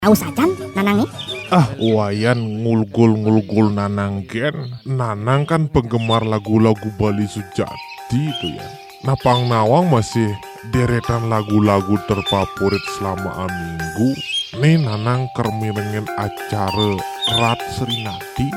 Tahu sajan Nanang nih? Wayan ngulgul Nanang gen. Nanang kan penggemar lagu-lagu Bali Sujati itu ya. Napang nawang masih deretan lagu-lagu terfavorit selama minggu. Nih Nanang kermirengen acara Rat Serinadi.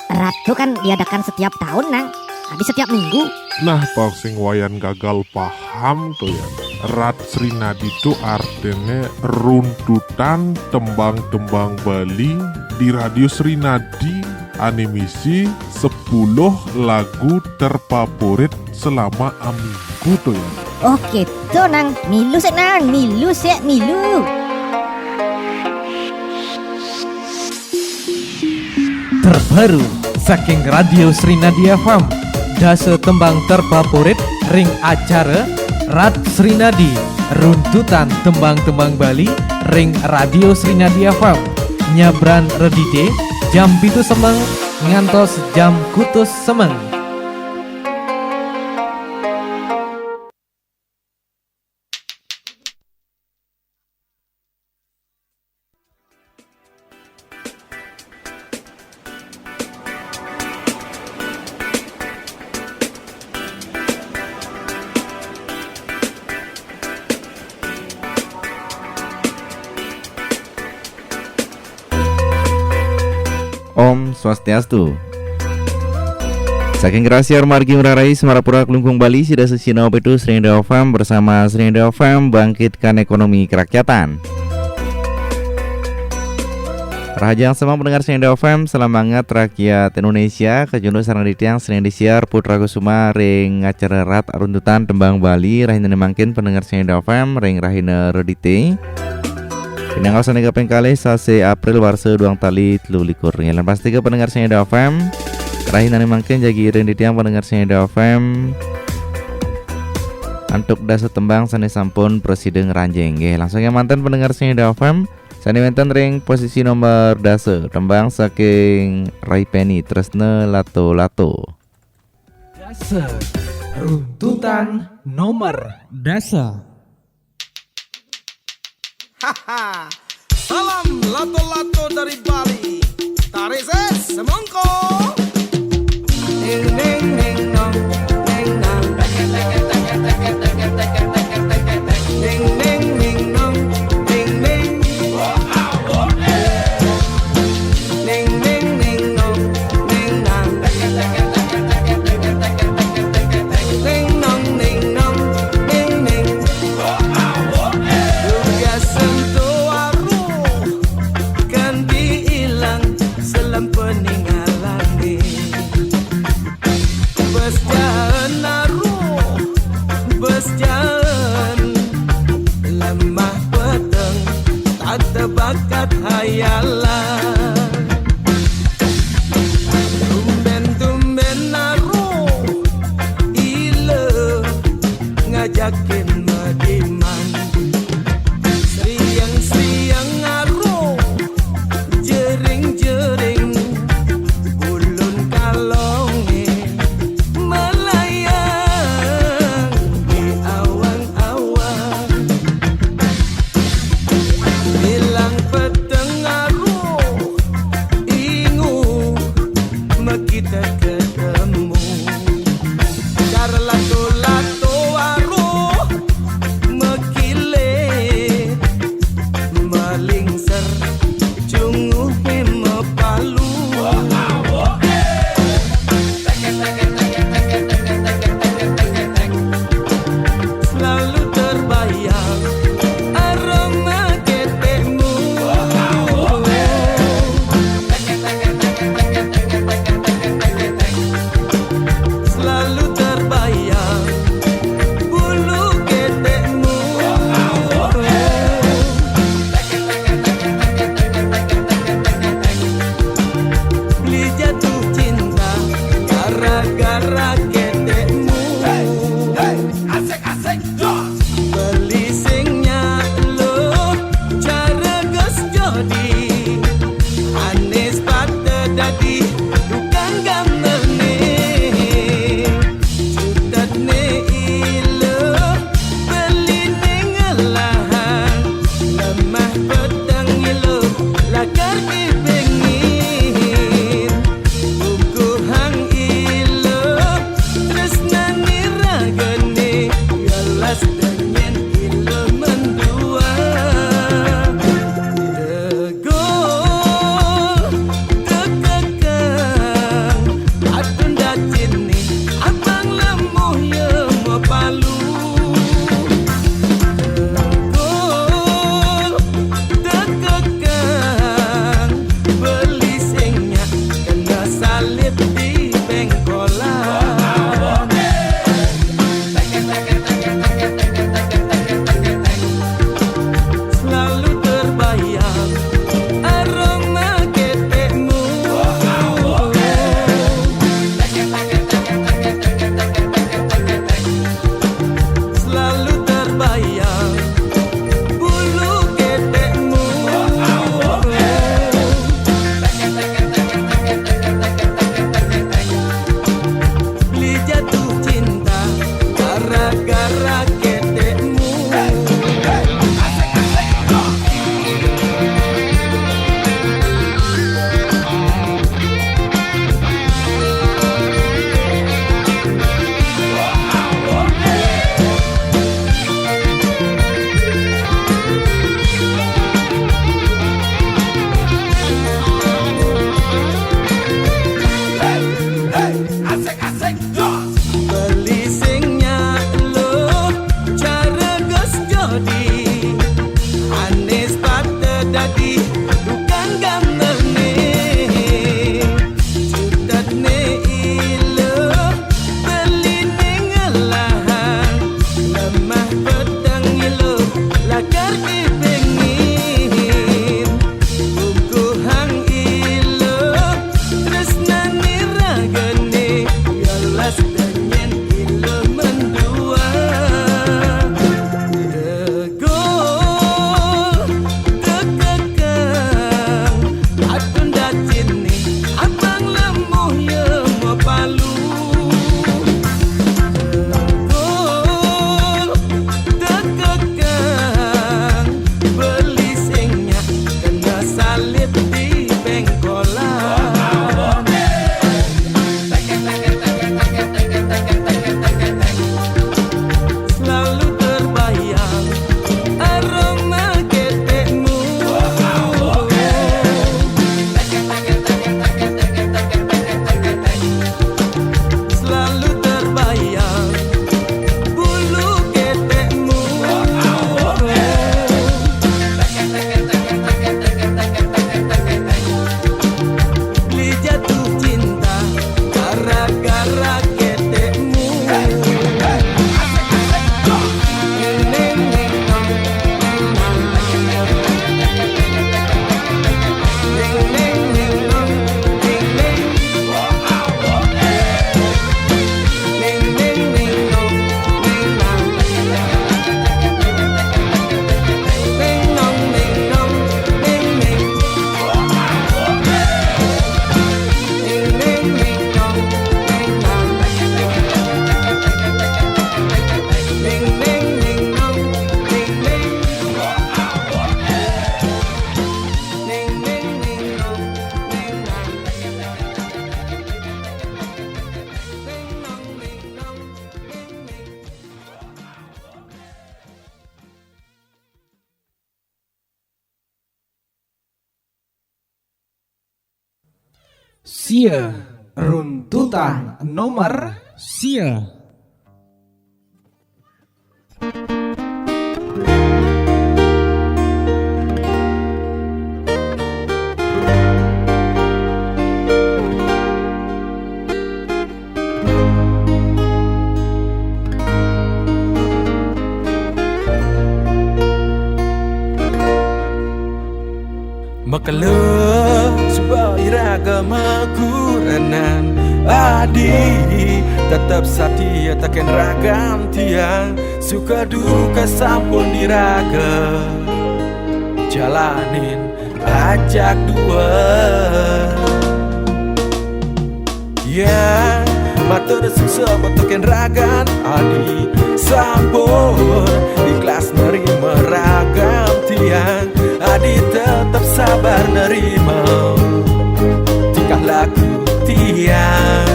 Rat itu kan diadakan setiap tahun Nang. Di setiap minggu. Nah pak sing wayan gagal paham tuh ya. Rat Serinadi itu artinya runtutan tembang-tembang Bali di Radio Serinadi. Animisi 10 lagu terfavorit selama minggu tuh ya. Oh gitu Nang. Milu sih Nang. Milu. Terbaru saking Radio Serinadi FM, dase tembang terfavorit ring acara Rat Serinadi, runtutan tembang-tembang Bali ring Radio Serinadi FM. Nyabran redite jam pitu semeng ngantos jam kutus semeng. Om Swastiastu. Saking Rahasia Margi Merarai Semarapura Kelungkung Bali Sida Sesina Opetu Serinda FM bersama Serinda FM bangkitkan ekonomi kerakyatan. Rahajang semua pendengar Serinda FM, selamat rakyat Indonesia. Kejundo sarang ditiang Serinda Siar Putra Kusuma ring acara Rat Runtutan Tembang Bali. Rahina nemangkin pendengar Serinda FM ring rahina redite. Pinangkasan 3 pengkali sase April warse duang tali telu likur. Yang pasti ke pendengar Serinda FM rahina nemangkin jagi ring ditiang pendengar Serinda FM antuk dasa tembang sane sampun presiden ranjeng. Langsung yang mantan pendengar Serinda FM sane mantan ring posisi nomor dasa tembang saking Rai Penny Tresne Lato Lato. Dasa runtutan nomor dasa. Haha, salam lato-lato dari Bali. Tarises semongko. Neng neng neng nong, neng nang. Neng neng neng nong, neng neng. Neng neng neng nong, neng nang. Neng nong neng nong, neng neng. Juga sentuh aruh kan diilang selam peninggalan ni. Bes jalan aruh, bes jalan lemah peteng tak terbakat hayalan. Tumben-tumben aruh ile ngajakin mediman. Siang-siang aruh jering-jering ulun kalonge melayang di awang-awang. Bilang peteng aruh ingu makita ketemu. Cara lato-lato aruh mekile malingser cunguh hima palu. Selalu terbayang aroma ketekmu. Selalu terbayang bulu ketekmu. Beli jatuh cinta gara-gara ketekmu. Beli singnya lo cara gas jodi anis pada dadi bukan gambar ni. Cutat ni ilo beli nengelahan lemah petang ilo Sia runtutan nomor sia. Makala sebuah iragama kuranan adi tetap setia takkan ragam tiang suka duka sampun diraga jalanin ajak dua ya matur susah takkan ragan adi sampun ikhlas nerima ragam tiang adi tetap sabar nerima tingkah laku tiang.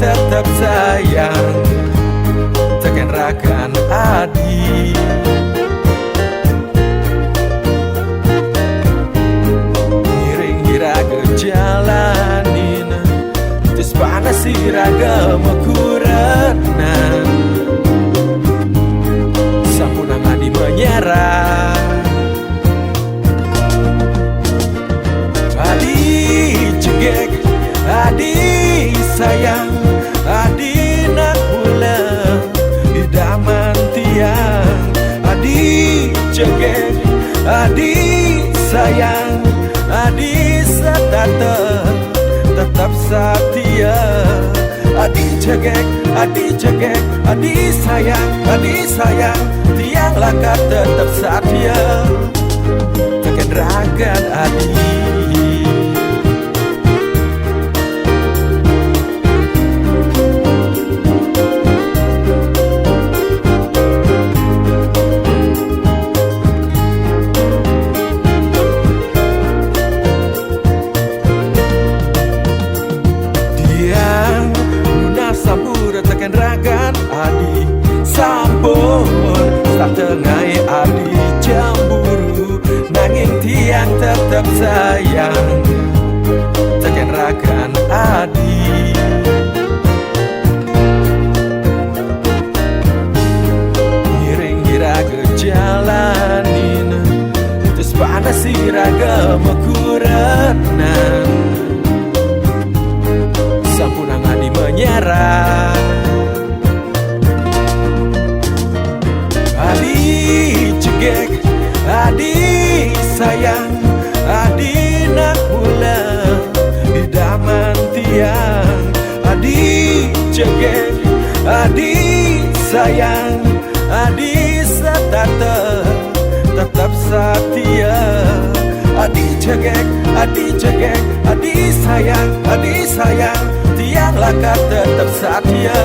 Tetap sayang tekan rakan adi miring hiraga jalanin terus panas hiraga mekuranan sampunang adi menyerah adi cegek adi sayang adi nak pulang idaman tiang adi cegek adi sayang adi setata tetap setia adi cegek adi sayang tiang lakat tetap setia tekan ragan adi. Tengai adi jamburu nanging tiang tetap sayang tekan rakan adi miring hiraga jalanin terus panas hiraga mekuranan sampunang adi menyerah adi cegek adi sayang adi nak pulang idaman tiang adi cegek adi sayang adi setata tetap setia adi cegek adi sayang tiang lakat tetap setia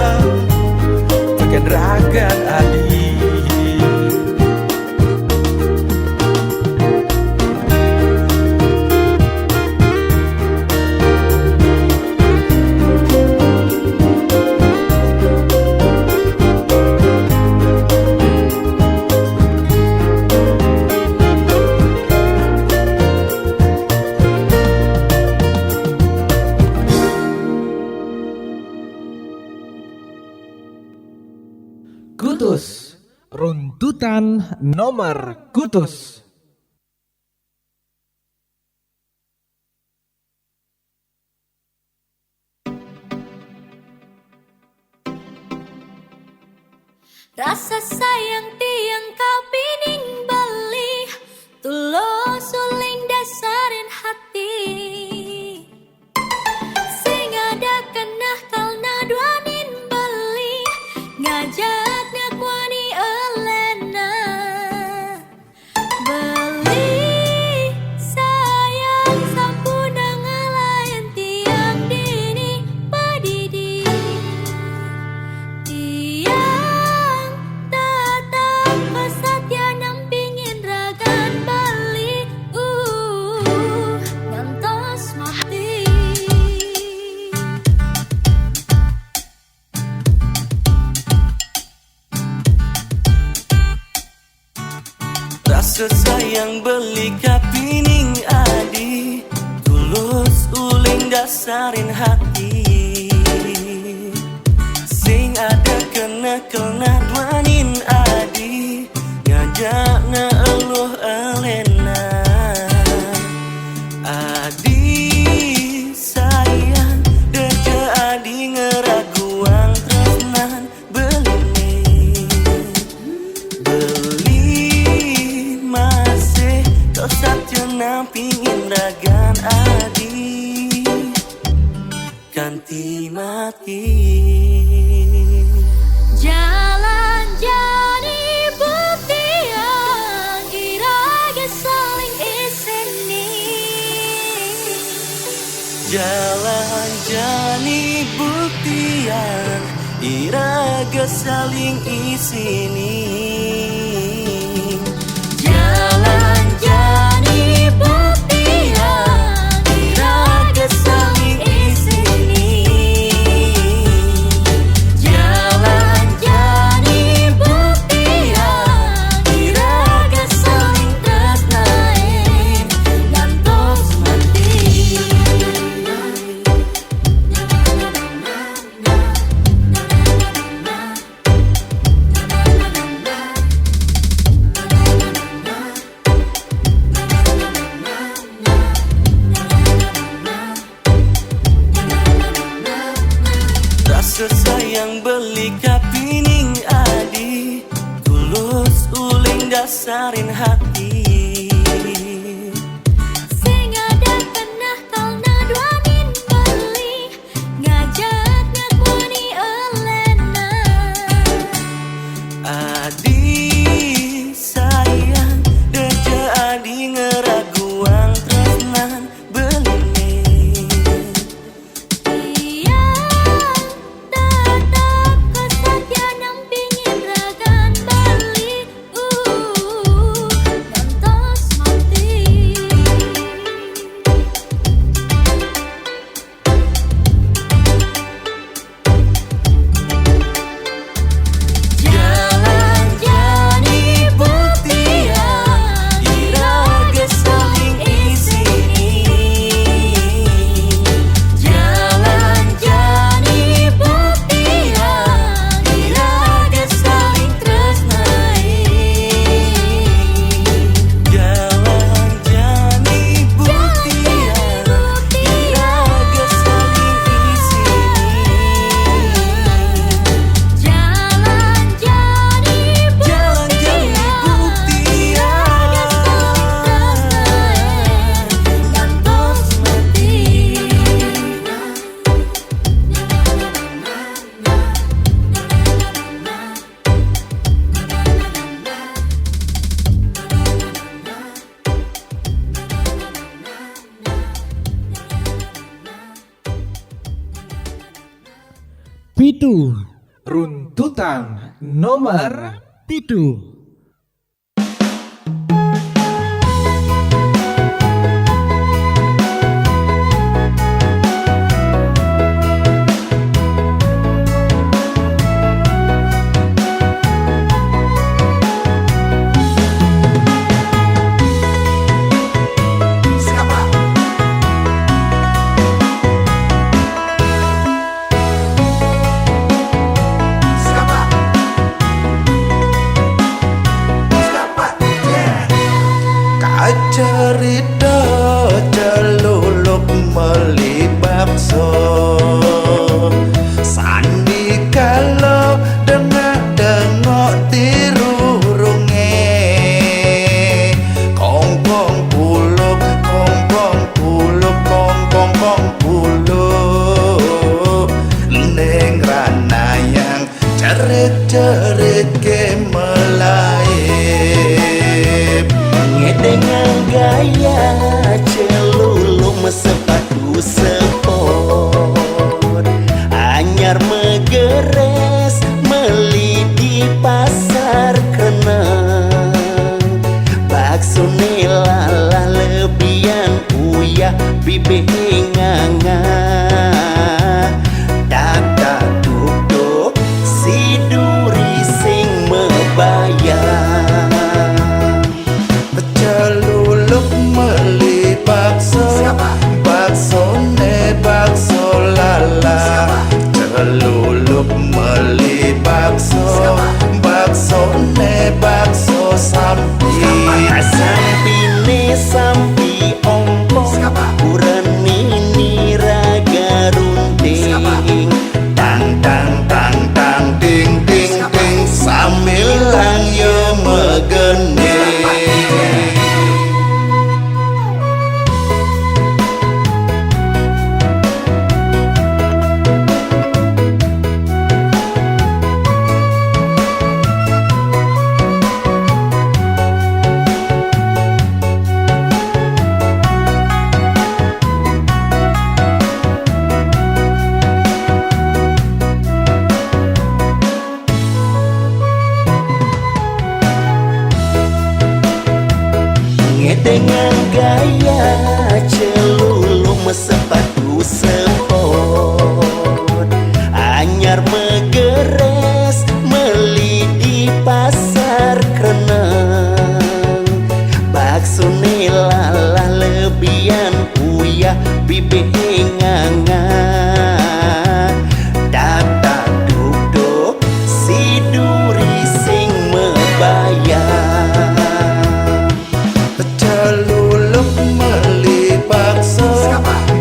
tekan ragan adi. Kutus runtutan nomor kutus. Rasa sayang tiang kau pining beli tulo suling dasarin hati sing ada kenah kal naduanin beli ngajak nak wani elena beli sayang Rasa sayang beli kapining adi, tulus uling dasarin hati. Sing ada kena duanin adi, ngajak ngeluh elena. Adi sayang deje adi ngeraguang tresnan beli masih kau satjana pingin ragan adi ganti mati. Jalan jadi bukti yang iraga saling isini. Jalan jani buktian iraga saling isini. Jalan jani buktian iraga saling isini. Jalan jani buktian iraga saling tresnain ngantos mati. Rasa sayang beli kapining adi, tulus uling dasarin hati. Sing ada kenah talna duanin beli, ngajak ngakuani elena. Adi sayang deje adi ngeraguang tresnan beling. Iya tetap kesatya nampingin ragan bali, ngantos mati. Jalan jani buktian iraga saling isini. Jalan jani buktian iraga saling tresnain. Jalan jani buktian iraga saling isini. Jalan jadi Jalan jani buktian ngantos mati. Pitu runtutan nomor pitu. cerita celuluk meli bakso sandi kalau dengok tiru runge kongkong puluk kongkong puluk neng ranayang cerit ke melaip dengan gaya celulung sepatu sport anyar megeres meli di pasar kenang bakso nilala lebihan uyah bibih nganga tata duduk si duri sing mebayang sampi ongko Urenini raga runting Tang tang tang tang ding ding ding Samilang yo megene dengan gaya celulung sepatu sport anyar megeres meli di pasar Kreneng bakso nelalah lebihan uyah bibih nganga data duduk si duri sing mebayar celuluk meli bakso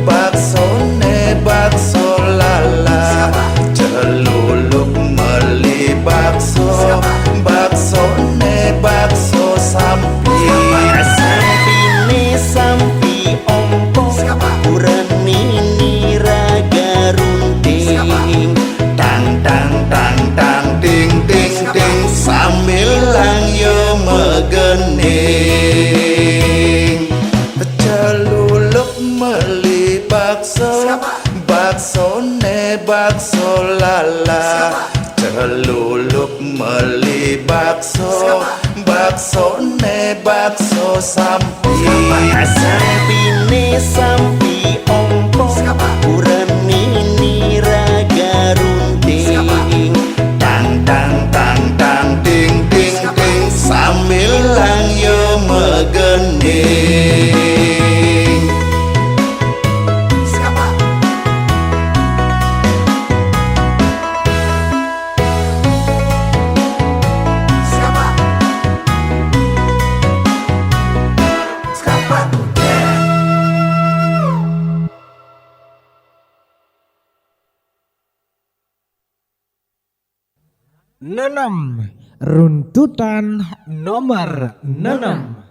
bakso ne bakso lala celuluk meli bakso bakso ne bakso sampi sampi ne sampi ongko urenini raga runting tang tang tang tang ding ding ding samilang yo megening celuluk meli bakso bakso ne bakso lala celuluk meli bakso bakso ne bakso sampi sampi ne sampi ongko urenini raga runting tang tang tang tang ding ding ding samilang yo megening Nenam runtutan nomor 6.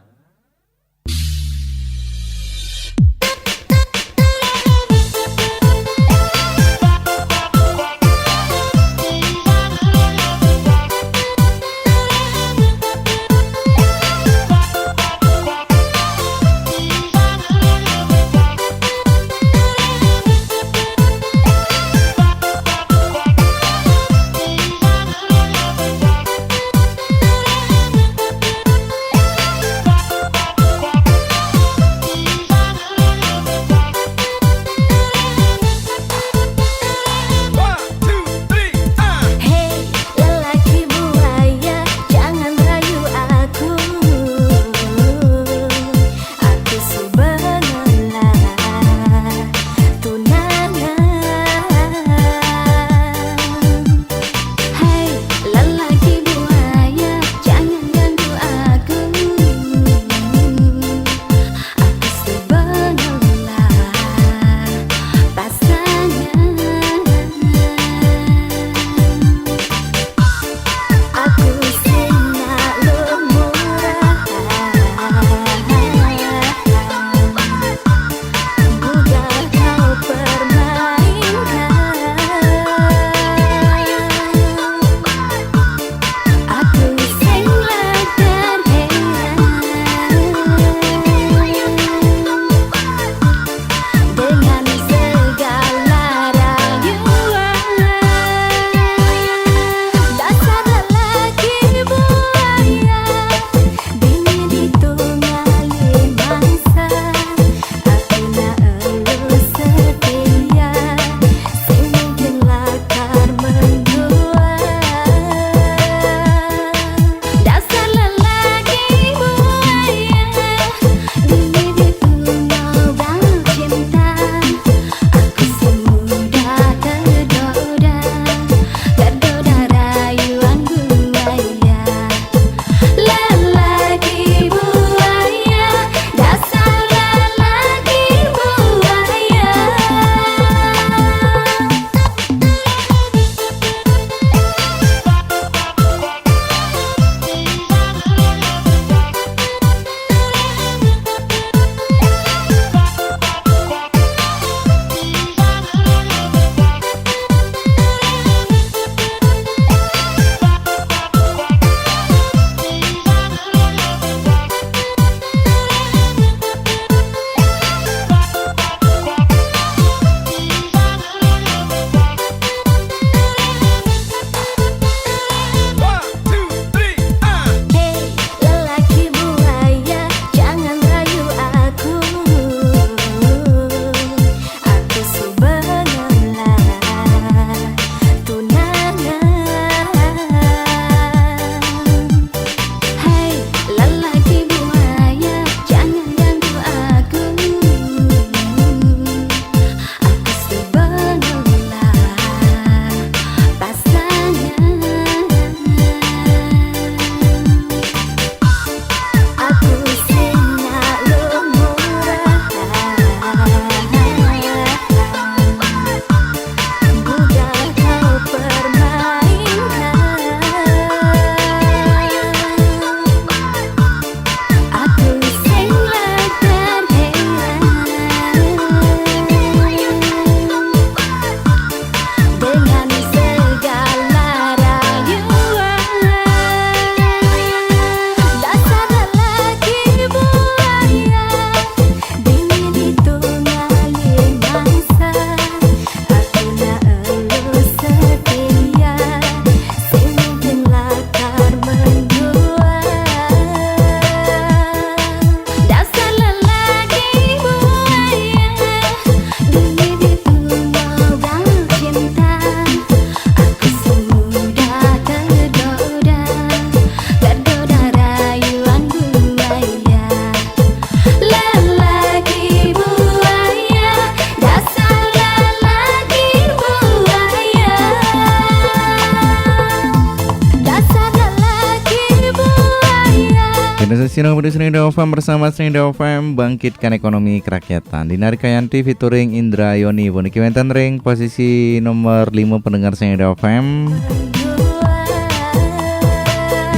Sinong Budi Srinda FM bersama Srinda FM bangkitkan ekonomi kerakyatan. Dinar Kayanti featuring Indra Yoni Boniki Wenten ring posisi nomor 5 pendengar Srinda FM.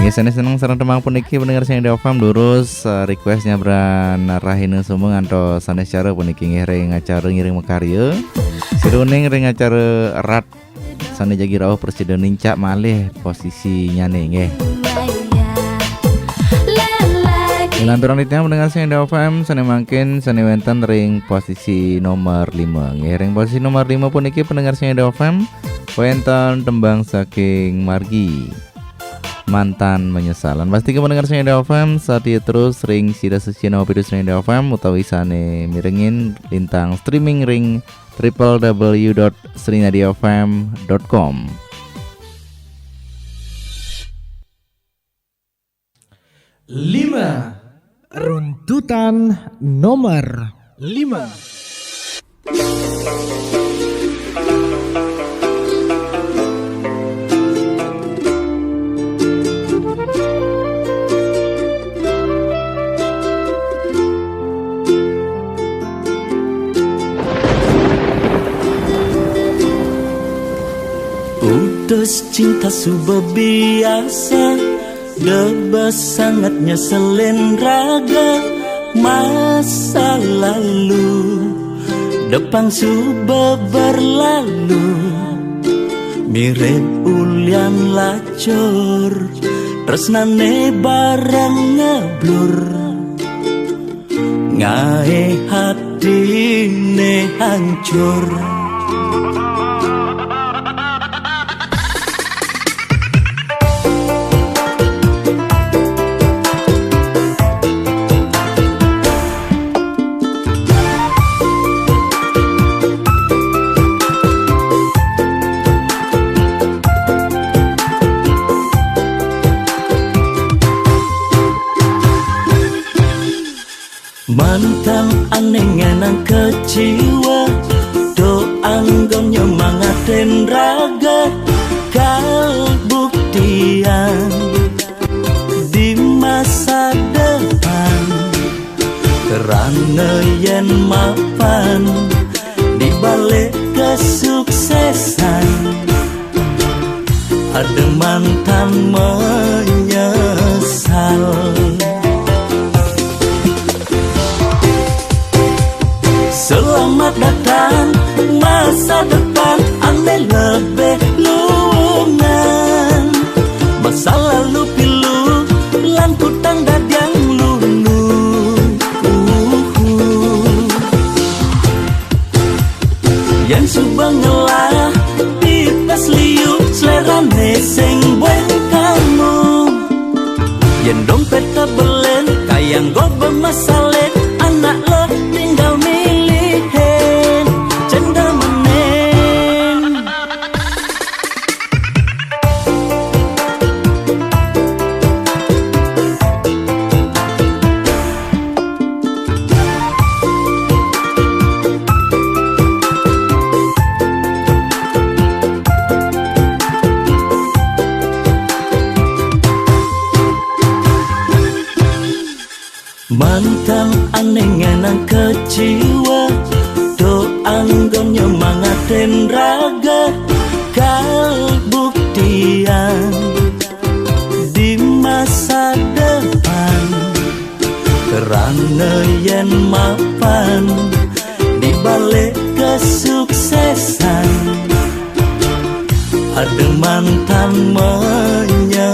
Ini senang sareng temang puniki pendengar Srinda FM lurus requestnya beran rahina sumeng anto sanes cara puniki ring acara ngiring makarya. Siruning ring acara rat sane jagi rawuh presiden nincak malih posisinya nih nggih. Lanturan itu mendengar Srinda FM sane mangkin sane wenten ring posisi nomor 5. Ring posisi nomor 5 pun iki pendengar Srinda FM wenten tembang saking Margi Mantan Menyesalan. Pasti pendengar Srinda FM saat itu terus ring sida sesiana video Srinda FM utawi sane mirengin lintang streaming ring www.srinadiafm.com. 5. Runtutan nomor 5. Putus cinta sudah biasa, debas sangatnya selen raga. Masa lalu depan sudah berlalu, mirip ulian lacur, tresnane barang ngeblur, ngae hatine hancur. Mantan anengan keciwa, do anggon nyemangatin raga, kalbuktian di masa depan. Kerana yen mapan di balik kesuksesan, ada mantan menyesal. Selamat datang masa depan, ane lebih lungan. Masa lalu pilu, lan kutang dadang lunu. Yang subang ngelah, pipes liu, selerane sing bueng kamu. Yang dompet kebelen, kayang go bermasalah, anak lo tinggal milihin, cendal menen. Mantan anengan keciwa, do anggon nyemangatin raga, kalbuktian di masa depan. Kerana yen mapan di balik kesuksesan, ada mantan menyesal.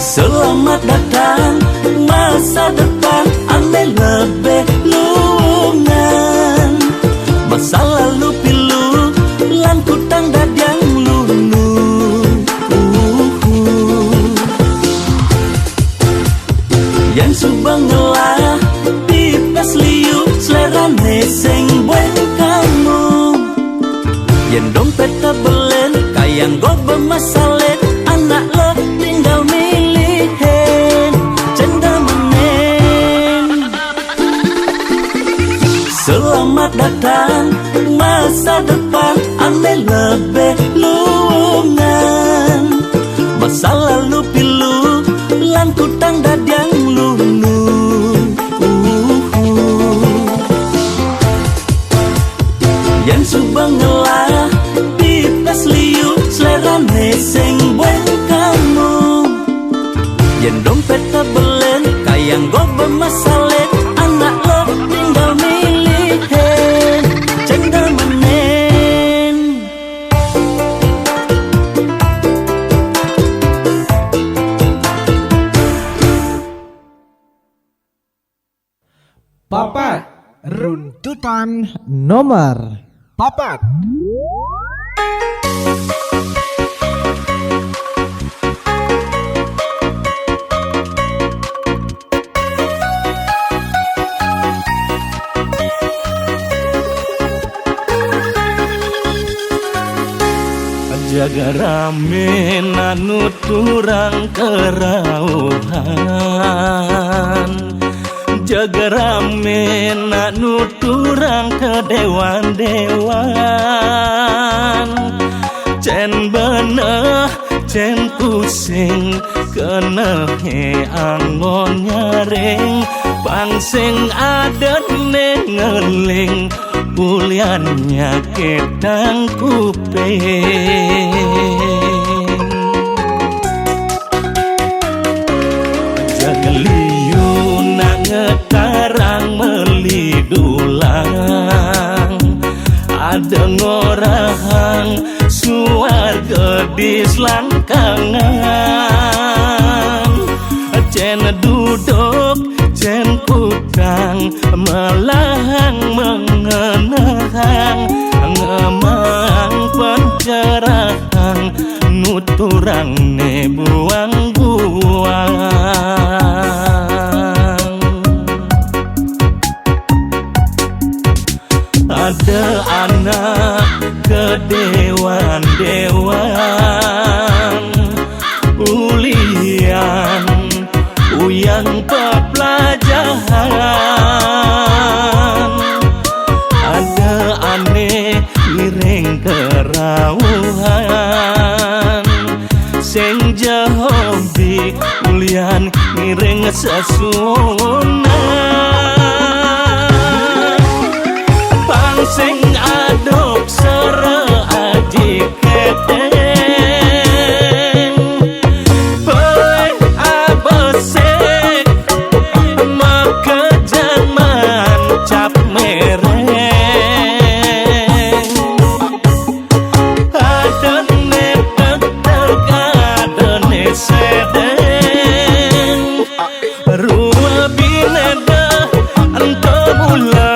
Selamat datang masa depan, ane lebih lungan. Masa lalu pilu, lan kutang dadang lunu. Yang subang ngelah, pipes liu, selerane sing bueng kamu. Yang dompet kebelen, kayang go bermasalah, anak lo tinggal milihin, cendal menen. Selamat datang masa depan, ane lebih lungan. selalu pilu lan kutang dadang lunu. Yang subang ngelah pipes liu selerane sing bueng kamu. Yang dompet tabelen kayang go bermasalah anak lo tinggal milihin cendal menen. Papat runtutan nomor papat. Jaga rame anu turang kerauhan, jaga rame anu turang ke dewan-dewan. Cen beneh cen pusing kenehe angon nyaring pangsing adet ngeling puliannya ketang kuping. Jaga liu na ngekarang melidulang, ada ngorahang suar gedis langkangan. Cen duduk cen kutang melahang mengenahang ngemang pencerahan nuturang ne buang-buang. Ada anak kedewan-dewan ulian uyang pepelajaran. Ada aneh miring kerauhan sing jahobi ulian miring sesunan. Pangsing aduk sere aji keteng poe abesek makejan mancap mereng. Adene tetek adene sedeng rua bineda ento mula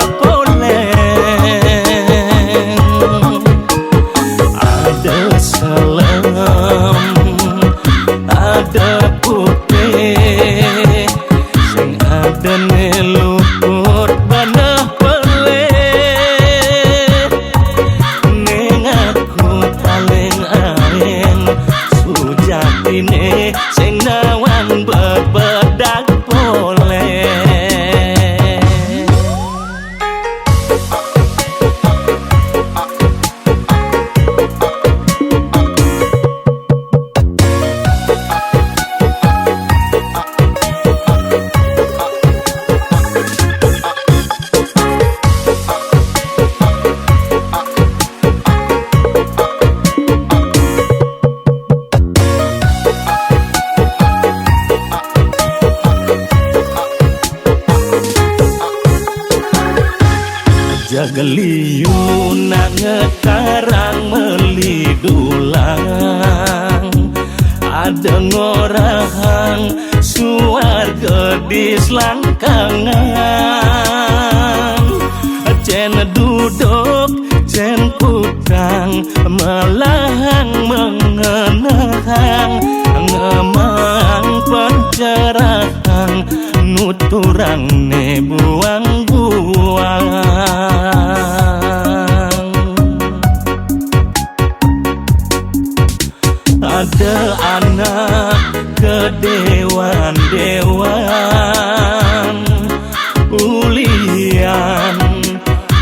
ada putih sing ada nelupur banah peleh ning aku paling aeng sujatine sing nawang bebedak poleh. Jaga liu na ngekarang melidulang, ada ngorahang suar gedis langkangan. Cen duduk cen kutang melahang mengenahang ngemang pencerahan nuturang ne buang-buang. Ada anak kedewan-dewan ulian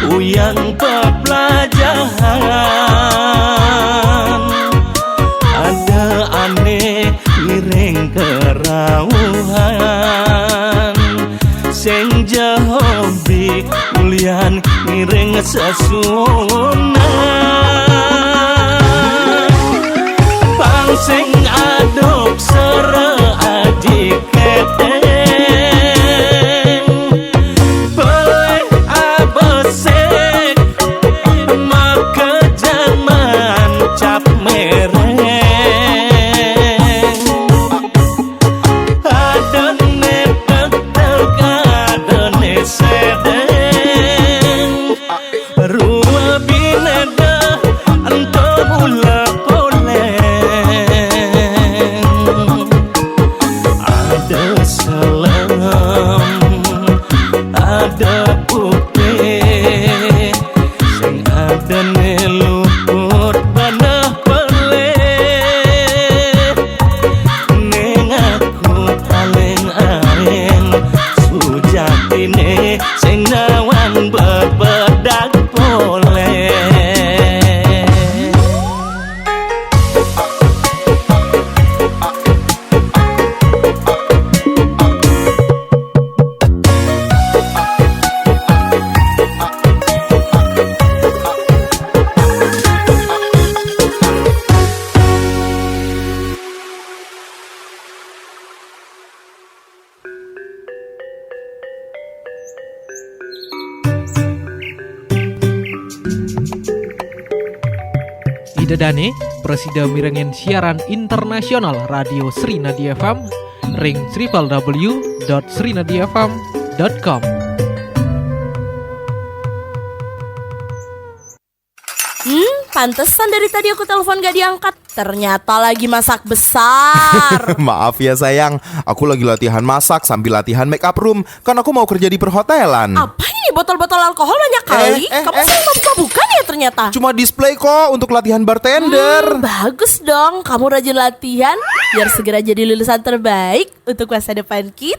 uyang pepelajaran. Ada aneh Tuhan ngiring sesuna Pangsing aduk sere adik keteng Peleh abesek maka jaman cap mereng Adone petek adone sedeng Rua bineda ento mula poleng Ada salam ada putih sing ada neluput banah peleh ning aku paling aeng sujatine sing nawang bebedak poleh Ida Dane, Presida mirengen siaran internasional Radio Srinadi FM, ring www.srinadifm.com. Pantesan dari tadi aku telepon gak diangkat. Ternyata lagi masak besar. Maaf ya sayang, aku lagi latihan masak sambil latihan make up room. Kan aku mau kerja di perhotelan. Apa ini botol-botol alkohol banyak kali? Kamu sering buka-bukan ya ternyata? Cuma display kok untuk latihan bartender. Bagus dong, kamu rajin latihan biar segera jadi lulusan terbaik untuk masa depan kita.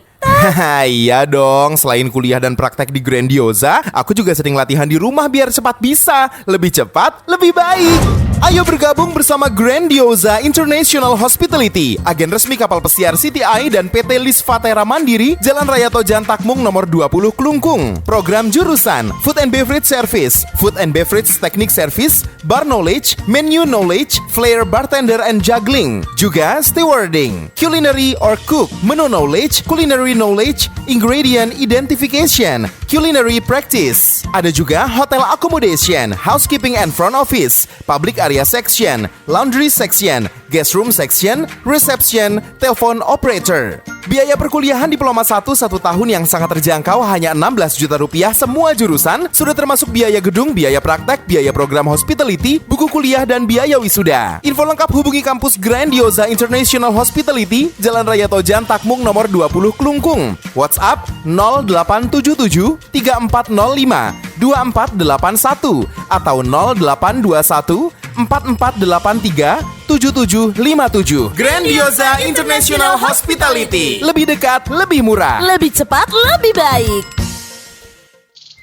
Iya dong, selain kuliah dan praktek di Grandiosa, aku juga sering latihan di rumah biar cepat bisa. Lebih cepat, lebih baik. Ayo bergabung bersama Grandiosa International Hospitality, agen resmi kapal pesiar CTI dan PT Lisvatera Mandiri, Jalan Raya Tojan Takmung nomor 20 Klungkung. Program jurusan Food and Beverage Service, Food and Beverage Technique Service, Bar Knowledge, Menu Knowledge, Flair Bartender and Juggling. Juga Stewarding, Culinary or Cook, Menu Knowledge, Culinary Knowledge, Ingredient Identification, Culinary Practice. Ada juga Hotel Accommodation, Housekeeping and Front Office, Public Area Section, Laundry Section, Guest Room Section, Reception, Telepon Operator. Biaya perkuliahan Diploma 1 tahun yang sangat terjangkau hanya 16 juta rupiah semua jurusan, sudah termasuk biaya gedung, biaya praktek, biaya program hospitality, buku kuliah, dan biaya wisuda. Info lengkap hubungi kampus Grandiosa International Hospitality, Jalan Raya Tojan Takmung nomor 20 Klungkung. WhatsApp 0877 3405 2481 atau 0821 4483 7757. Grandiosa International Hospitality. Lebih dekat, lebih murah. Lebih cepat, lebih baik.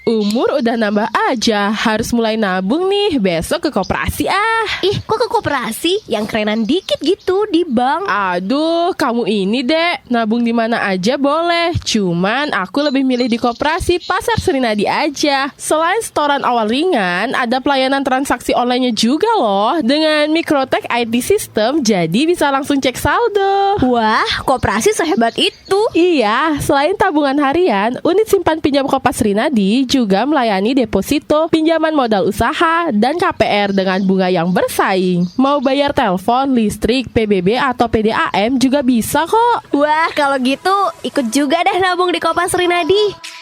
Umur udah nambah aja, harus mulai nabung nih, besok ke koperasi ah. Ih, kok ke koperasi? Yang kerenan dikit gitu di bank. Aduh, kamu ini dek, nabung di mana aja boleh. Cuman aku lebih milih di koperasi Pasar Srinadi aja. Selain setoran awal ringan, ada pelayanan transaksi online-nya juga loh. Dengan Microtech IT System, jadi bisa langsung cek saldo. Wah, koperasi sehebat itu. Iya, selain tabungan harian, unit simpan pinjam Kopas Srinadi juga melayani deposito, pinjaman modal usaha, dan KPR dengan bunga yang bersaing. Mau bayar telepon, listrik, PBB, atau PDAM juga bisa kok. Wah, kalau gitu ikut juga deh nabung di Kopas Srinadi.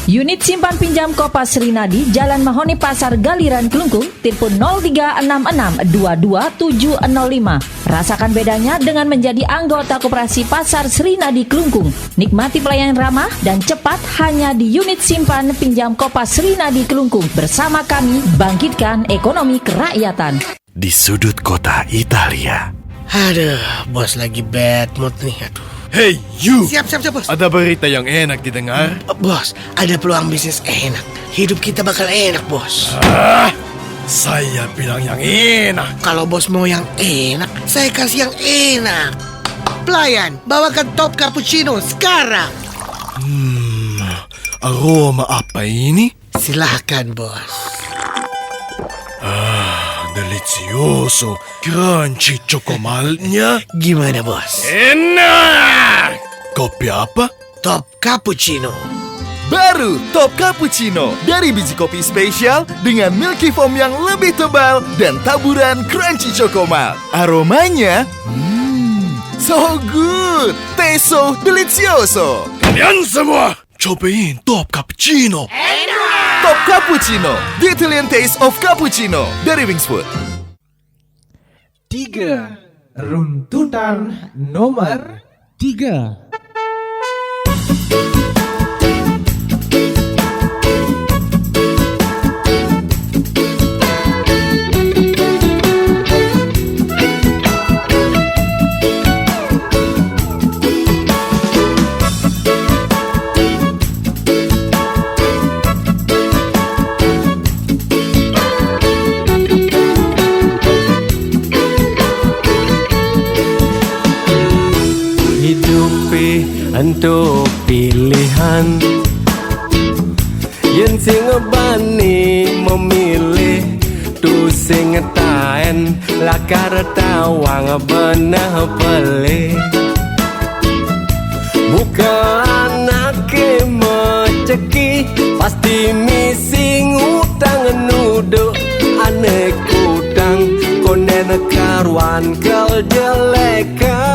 Unit simpan pinjam Kopas Srinadi, Jalan Mahoni Pasar Galiran Klungkung, telepon 0366227705. Rasakan bedanya dengan menjadi anggota Koperasi Pasar Srinadi Klungkung. Nikmati pelayanan ramah dan cepat hanya di unit simpan pinjam Kopas Srinadi Klungkung. Bersama kami, bangkitkan ekonomi kerakyatan. Di sudut kota Italia. Aduh, bos lagi bad mood nih, aduh. Hey you. Siap bos. Ada berita yang enak didengar? Bos, ada peluang bisnis enak. Hidup kita bakal enak, bos. Saya bilang yang enak. Kalau bos mau yang enak, saya kasih yang enak. Pelayan, bawakan top cappuccino sekarang. Aroma apa ini? Silahkan, bos. Delicioso, crunchy cocomalnya. Gimana, bos? Enak. Kopi apa? Top cappuccino. Baru Top Cappuccino dari biji kopi spesial dengan milky foam yang lebih tebal dan taburan crunchy cocomal. Aromanya, so good, taste so delicioso. Kalian semua cobain Top Cappuccino. Top Cappuccino, the Italian taste of cappuccino dari Wingsfood. 3. Runtutan nomor 3. Untuk pilihan yen sing ngebani memilih tu sing ngetaen lakar tawang benah pelih buka anake meceki pasti misi ngutang nuduk ane kutang konen karwan kel jelekan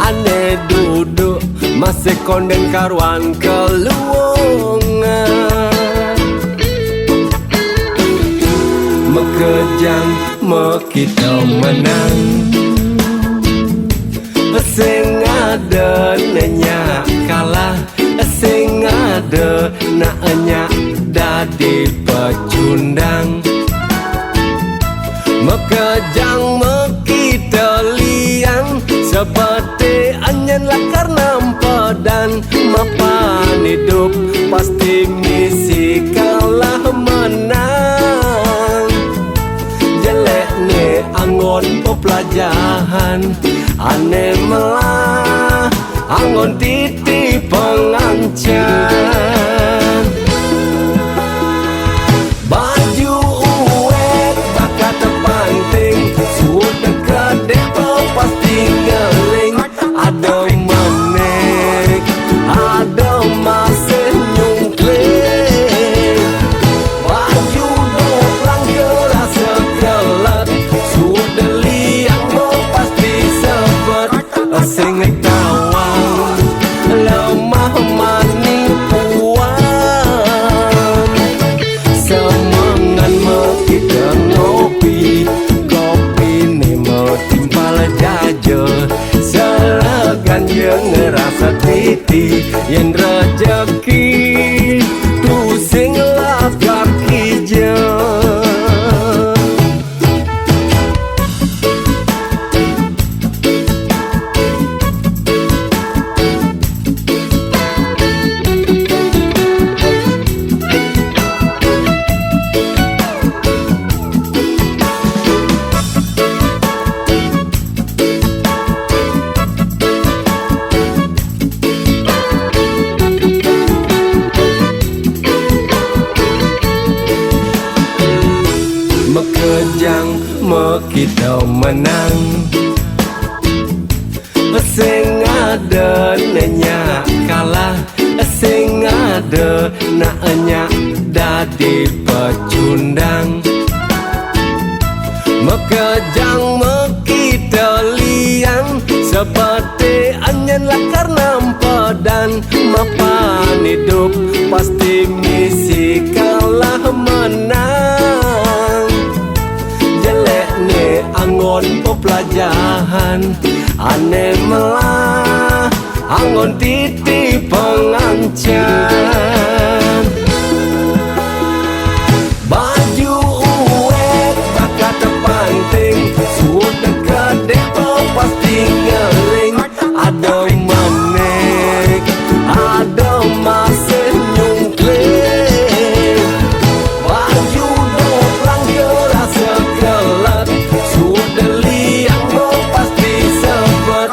ane duduk masih konden karuan keluongan mekejang mekita menang sing ada nanya kalah sing ada nanya dadi pecundang mekejang mekita liang seperti anyan lakar nampedan mapan hidup pasti misi kalah menang jelek ne angon pelajaran aneh melah angon titi pengancan baju uwek bakat terpanting sudah kedek pasti ngeling ada manek ada masih nyungkling baju doklang kerasa kelat sudah liang mau pasti sebet sing tawang lemah manipuan semangan mekita ngopi kopi ne metimpal jaja selegan yang ngerasa titi yang rezeki tu sing lakar kijang mekejang mekita menang sing ada nanya kalah sing ada nanya dadi pecundang mekejang mekita liang seperti anyan lakar nampedan mapan hidup pasti misi kalah menang jelek ne angon pelajaran aneh melah angon titi pengancan baju uwek bakat terpanting sudah kedek pasti ngeling ada manek ada masih nyungkling baju doklang kerasa kelat sudah liang mau pasti sebet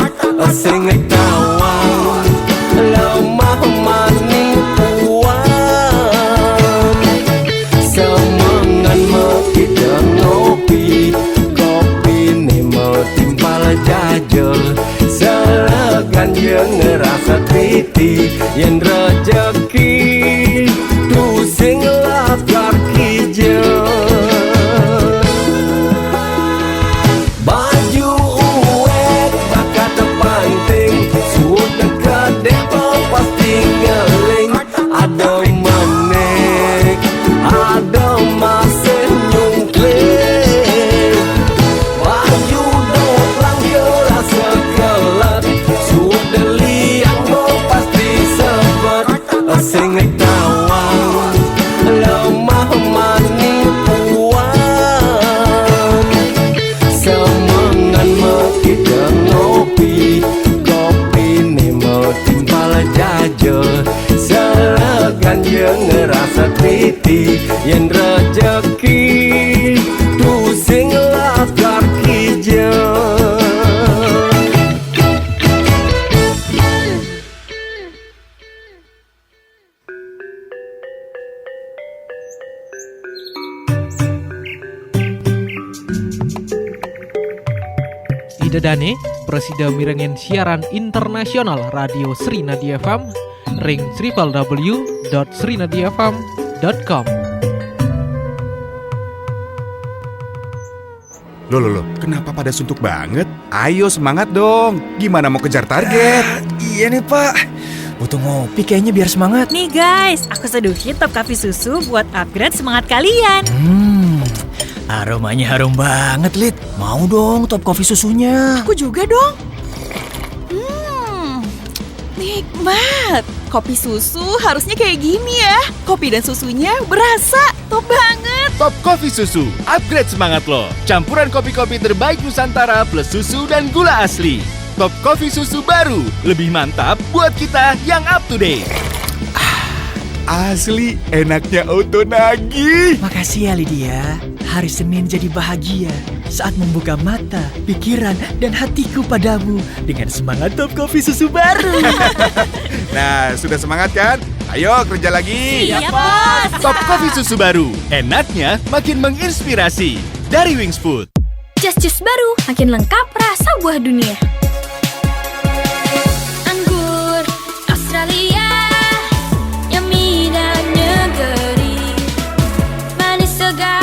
sing tawang lemah manipuan jajal Selegan yang ngerasa triti Yang rejeki Tu sing lapar kijel Baju uwek bakat terpanting Sudah kedek pasti ngeling Ada manik Ada masih nyungkling Baju dot lang gelas sekelat Sudah liang mau pasti sebet Sing tawang lemah manipuan Semangan mekida ngopi Kopi ni mau timbal jajal Selegan yang ngerasa triti Yang rejeki Tu sing lapar kijel Idedane, Presida mirengen siaran internasional Radio Srinadi FM, ring www.srinadifm.com. Loh, kenapa pada suntuk banget? Ayo semangat dong, gimana mau kejar target? Iya nih Pak, butuh ngopi kayaknya biar semangat. Nih guys, aku seduhin Top Coffee Susu buat upgrade semangat kalian. Aromanya harum banget, Lid. Mau dong Top Coffee susunya. Aku juga dong. Nikmat. Kopi susu harusnya kayak gini ya. Kopi dan susunya berasa top banget. Top Coffee Susu, upgrade semangat lo. Campuran kopi-kopi terbaik Nusantara plus susu dan gula asli. Top Coffee Susu baru, lebih mantap buat kita yang up to date. Asli, enaknya auto nagih. Makasih ya Lydia. Hari Senin jadi bahagia saat membuka mata, pikiran, dan hatiku padamu dengan semangat Top Coffee Susu baru. Nah, sudah semangat kan? Ayo kerja lagi. Siap, Bos. Top Coffee Susu baru, enaknya makin menginspirasi. Dari Wings Food. Jus baru, makin lengkap rasa buah dunia. Anggur Australia, yummy dan negeri, manis segar.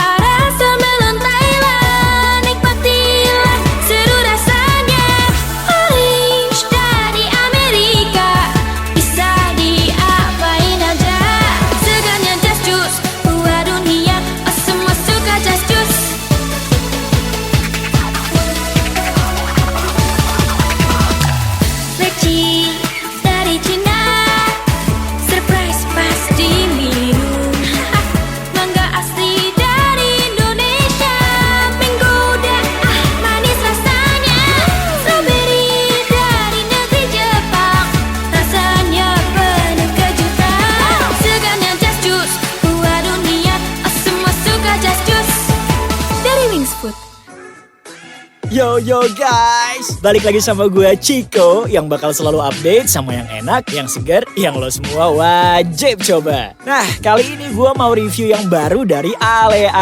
Yo guys, balik lagi sama gue Chico yang bakal selalu update sama yang enak, yang segar, yang lo semua wajib coba. Nah, kali ini gue mau review yang baru dari Ale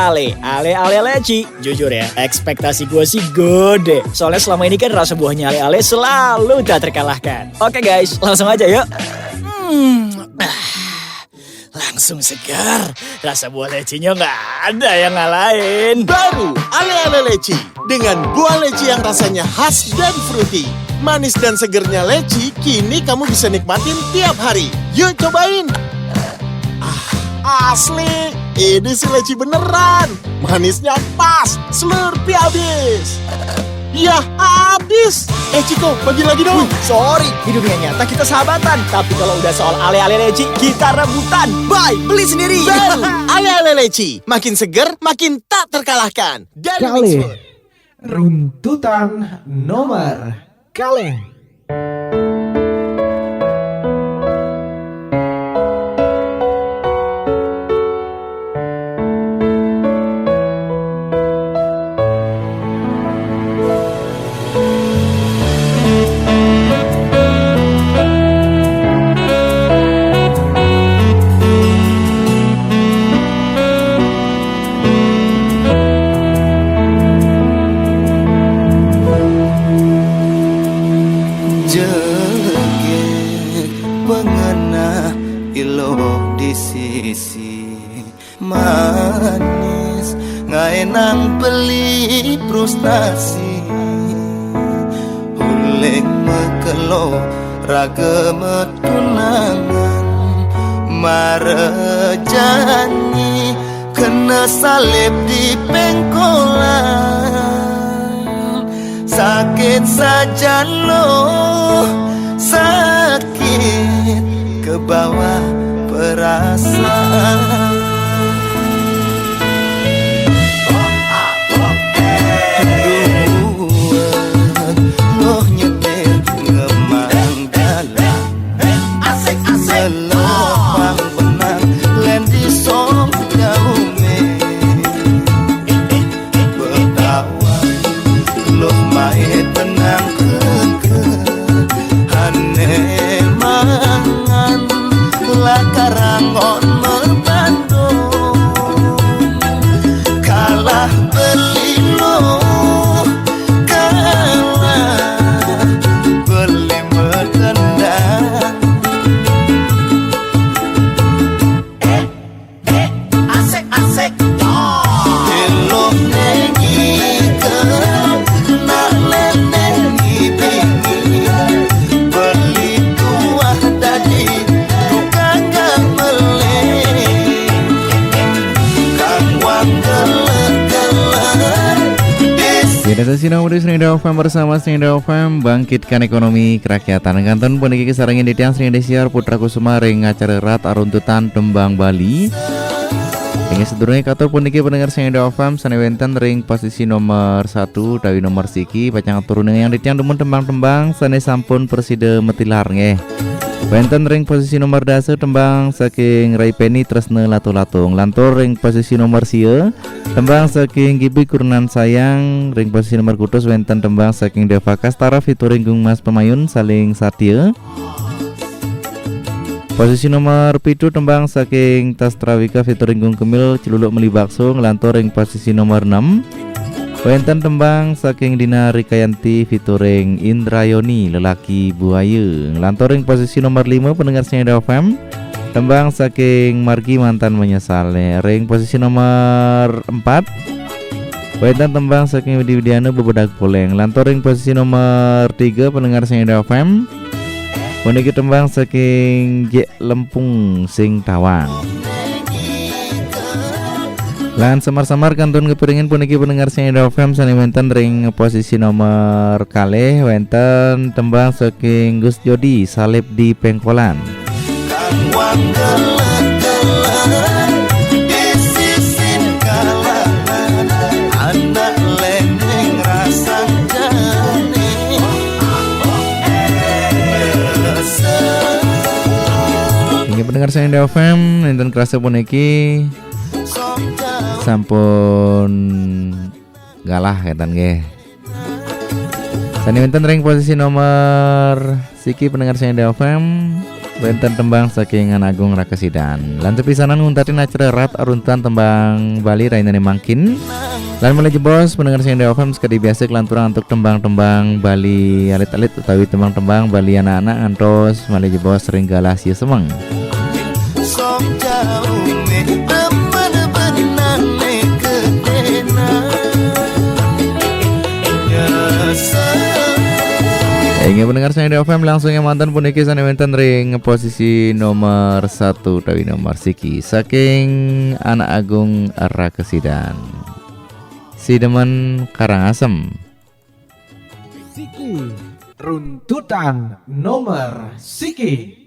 Leci. Jujur ya, ekspektasi gue sih gede. Soalnya selama ini kan rasa buahnya Ale selalu tak terkalahkan. Oke guys, langsung aja yuk. Langsung segar, rasa buah lecinya nggak ada yang ngalahin. Baru Ale Leci dengan buah leci yang rasanya khas dan fruity. Manis dan segernya leci kini kamu bisa nikmatin tiap hari. Yuk cobain. Asli, ini si leci beneran. Manisnya pas, slurpee habis. Ya habis. Chico, bagi lagi dong. Sorry, di dunia nyata kita sahabatan. Tapi kalau udah soal Ale leci, kita rebutan. Bye, beli sendiri. Baru Ale leci, makin seger, makin tak terkalahkan. Dari Wings Food. Runtutan nomor kaleng. isi manis ngaenang beli frustasi huleng mekelo raga metunangan marejani kena salib di pengkolan sakit saja loh sakit ke bawah perasaan loh nyetir ngemang dalam asik-asik loh benang len di song jaume betawa loh main tenang ke hane mangan lakarangon merbandung kalah belilo kalah beli medendang asik-asik elok nengi ke nak lenengi bingi beli tuah tadi tukang gameleng kang wang gelek-gelek Tidak sesina muda Srinda FM bersama Srinda FM bangkitkan ekonomi kerakyatan. Kanton puniki kesarangin di tiang Srinda Siar Putra Kusuma ring acara rat aruntutan tembang Bali. Hingga sedurunge katur puniki pendengar Srinda FM sanewenten ring posisi nomor 1 dawi nomor siki pacang turune yang di tiang demun tembang-tembang sane sampun persida metilar nggih. Wenten ring posisi nomor dasar tembang saking Rai Penny Tresna Latu-Latung. Lantur ring posisi nomor sia tembang saking Gibi Kurunan Sayang. Ring posisi nomor kutus wenten tembang saking Deva Kastara featuring Gung Mas Pemayun Saling Satya. Posisi nomor 7 tembang saking Tastrawika featuring Gung Kemil Ciluluk Meli Bakso. Lantur ring posisi nomor 6 wenten tembang saking Dina Rikayanti featuring Indrayoni Lelaki Buaya. Lantoring posisi nomor 5 pendengar Srinda FM tembang saking Margi Mantan Menyesal. Ring posisi nomor 4 wenten tembang saking Widi Widiana Bebedak Poleng. Lantoring posisi nomor 3 pendengar Srinda FM puniki tembang saking J Lempung Sing Tawang. Lan samar-samar kantun kepiringin puniki pendengar Srinda FM sani wenten ring posisi nomor kalih wenten tembang saking Gus Jodi Salib di Pengkolan. Ini pendengar Srinda FM wenten kerasa puniki sampun galah ketan nggih. Sani wenten ring posisi nomor siki pendengar Srinda FM wenten tembang saking Agung Rakesidan. Lan sepisanan nguntatin acara rat aruntan tembang Bali rainane mangkin. Lan mulai jebos pendengar Srinda FM sekali biasa kelanturan untuk tembang-tembang Bali alit-alit utawi tembang-tembang Bali anak-anak ngantos mulai jebos sering galah sia semeng. Ingin pendengar Srinda FM langsung yang mantan puniki sanewenten ring posisi nomor 1 tawi nomor siki saking Anak Agung Rakesidan Sidemen Karangasem. Siki runtutan nomor siki.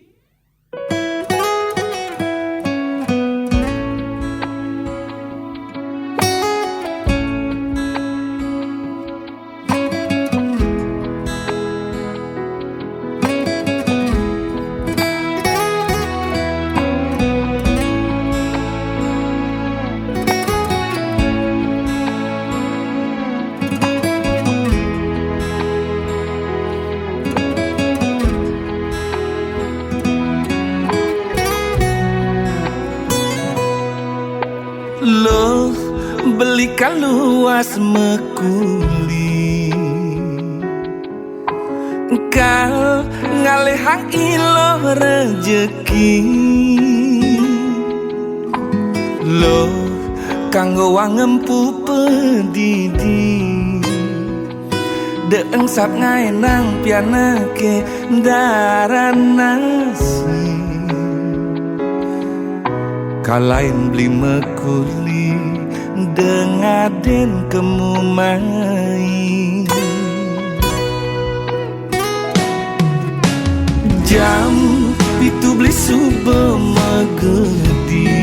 Loh, belikan luas mekuli Kau ngalehang ilo rejeki Loh kanggo wangempu pedidi Deeng sap ngaenang pianake daran nasi Kalain beli mekuli dengaden kemumai Jam itu beli sube megedi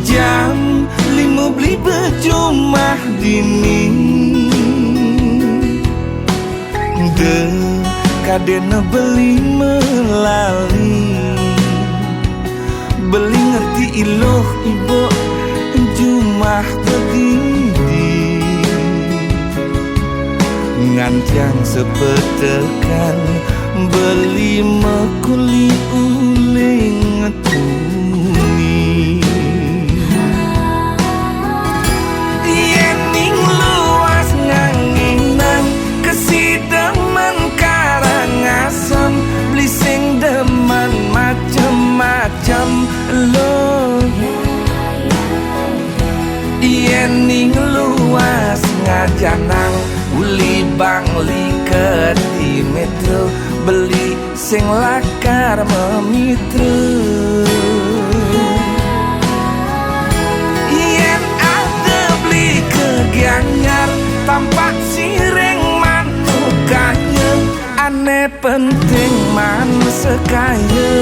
Jam 5 beli bejumah dini De kadena beli melali Beli ngerti iloh ibo jumah begini Ngancang sepetekan beli mekuli uling tuni Yening luas nganginang kesidemen Karangasem beli sing demen macem-macem lo Yening luas ngajanang uli bangli ke di metro beli sing lakar memitru Yen ada beli ke Gianyar tampak sireng manukanya aneh penting man sekaya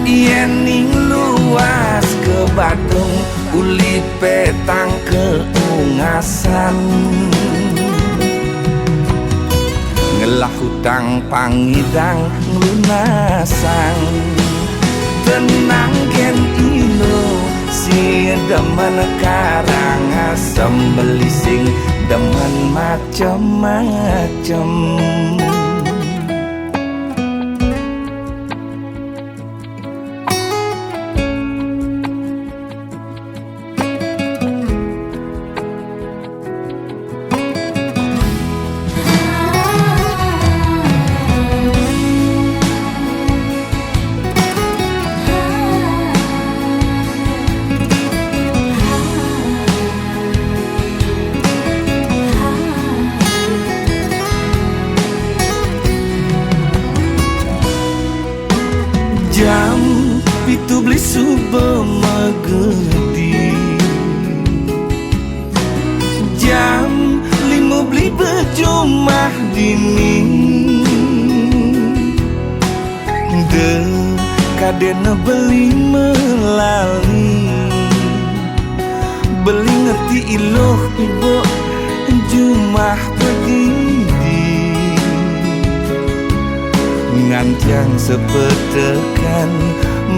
Yening luas ke Badung uli petang ke Ungasan Ngelah hutang pangidang lunasang Tenang gen ino si demen Karangasem beli sing demen macem-macem Jam itu beli sube megedi Jam 5 beli bejumah dini De kadena beli melali Beli ngerti iloh ibo jumah begini Ngancang sepetekan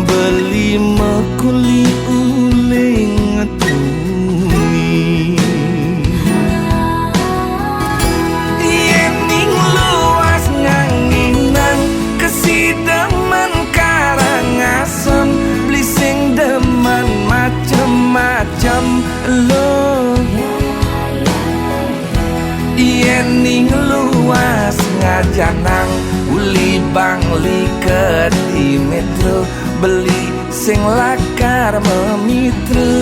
beli mekuli uling tuni Yening luas nganginang kesidemen Karangasem beli sing demen macem-macem lo Yening luas ngajanang uli bangli ke di metro beli sing lakar memitru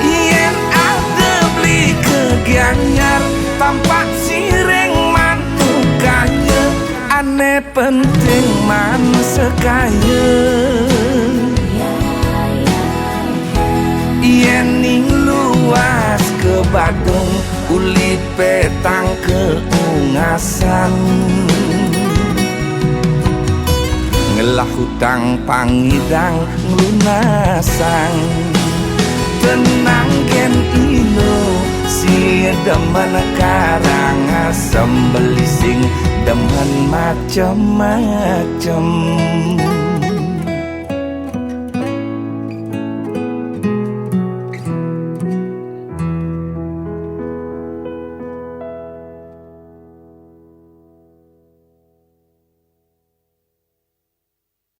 Yen ada beli ke Gianyar tampak sireng manukanya aneh penting man sekaya Yening luas ke Badung uli petang ke Ungasan Ngelah hutang pangidang lunasang Tenang gen ino si demen Karangasem beli sing demen macem-macem